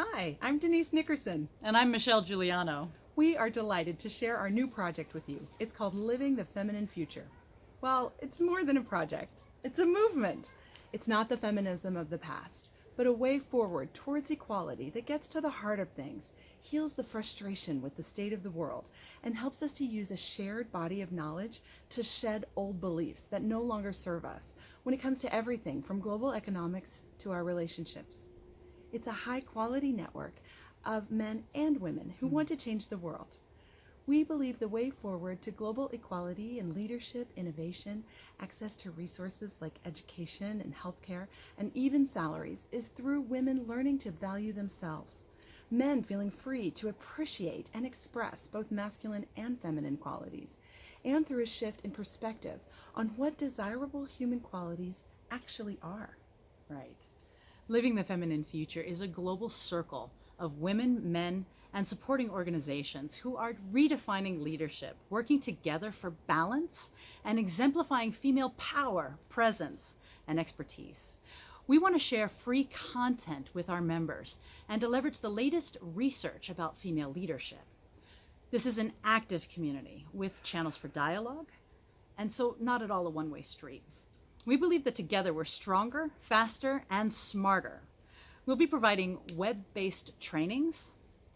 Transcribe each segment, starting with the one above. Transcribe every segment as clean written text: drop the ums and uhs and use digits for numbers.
Hi, I'm Denise Nickerson. And I'm Michelle Giuliano. We are delighted to share our new project with you. It's called Living the Feminine Future. Well, it's more than a project. It's a movement. It's not the feminism of the past, but a way forward towards equality that gets to the heart of things, heals the frustration with the state of the world, and helps us to use a shared body of knowledge to shed old beliefs that no longer serve us when it comes to everything from global economics to our relationships. It's a high-quality network of men and women who want to change the world. We believe the way forward to global equality and leadership, innovation, access to resources like education and healthcare, and even salaries is through women learning to value themselves, men feeling free to appreciate and express both masculine and feminine qualities, and through a shift in perspective on what desirable human qualities actually are. Right. Living the Feminine Future is a global circle of women, men, and supporting organizations who are redefining leadership, working together for balance and exemplifying female power, presence, and expertise. We want to share free content with our members and to leverage the latest research about female leadership. This is an active community with channels for dialogue, and so not at all a one-way street. We believe that together we're stronger, faster, and smarter. We'll be providing web-based trainings,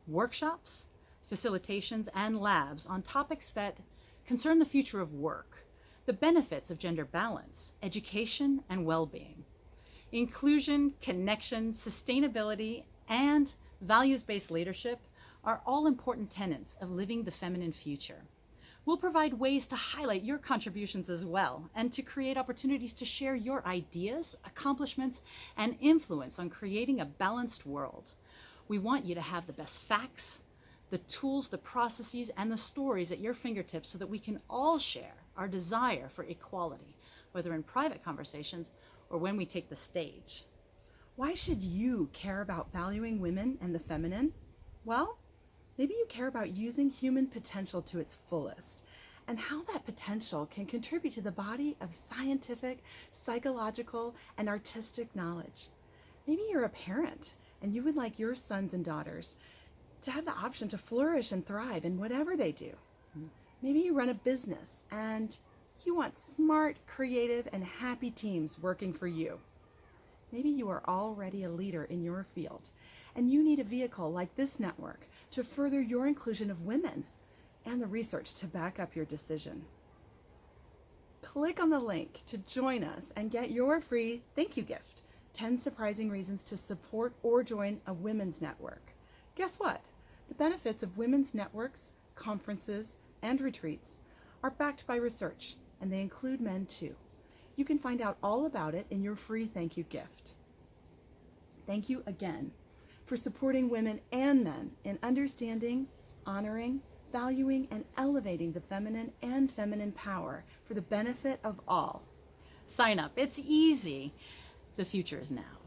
workshops, facilitations, and labs on topics that concern the future of work, the benefits of gender balance, education, and well-being. Inclusion, connection, sustainability, and values-based leadership are all important tenets of living the feminine future. We'll provide ways to highlight your contributions as well and to create opportunities to share your ideas, accomplishments, and influence on creating a balanced world. We want you to have the best facts, the tools, the processes, and the stories at your fingertips so that we can all share our desire for equality, whether in private conversations or when we take the stage. Why should you care about valuing women and the feminine? Well, maybe you care about using human potential to its fullest and how that potential can contribute to the body of scientific, psychological, and artistic knowledge. Maybe you're a parent and you would like your sons and daughters to have the option to flourish and thrive in whatever they do. Maybe you run a business and you want smart, creative, and happy teams working for you. Maybe you are already a leader in your field and you need a vehicle like this network to further your inclusion of women and the research to back up your decision. Click on the link to join us and get your free thank you gift, 10 surprising reasons to support or join a women's network. Guess what? The benefits of women's networks, conferences, and retreats are backed by research, and they include men too. You can find out all about it in your free thank you gift. Thank you again for supporting women and men in understanding, honoring, valuing, and elevating the feminine and feminine power for the benefit of all. Sign up. It's easy. The future is now.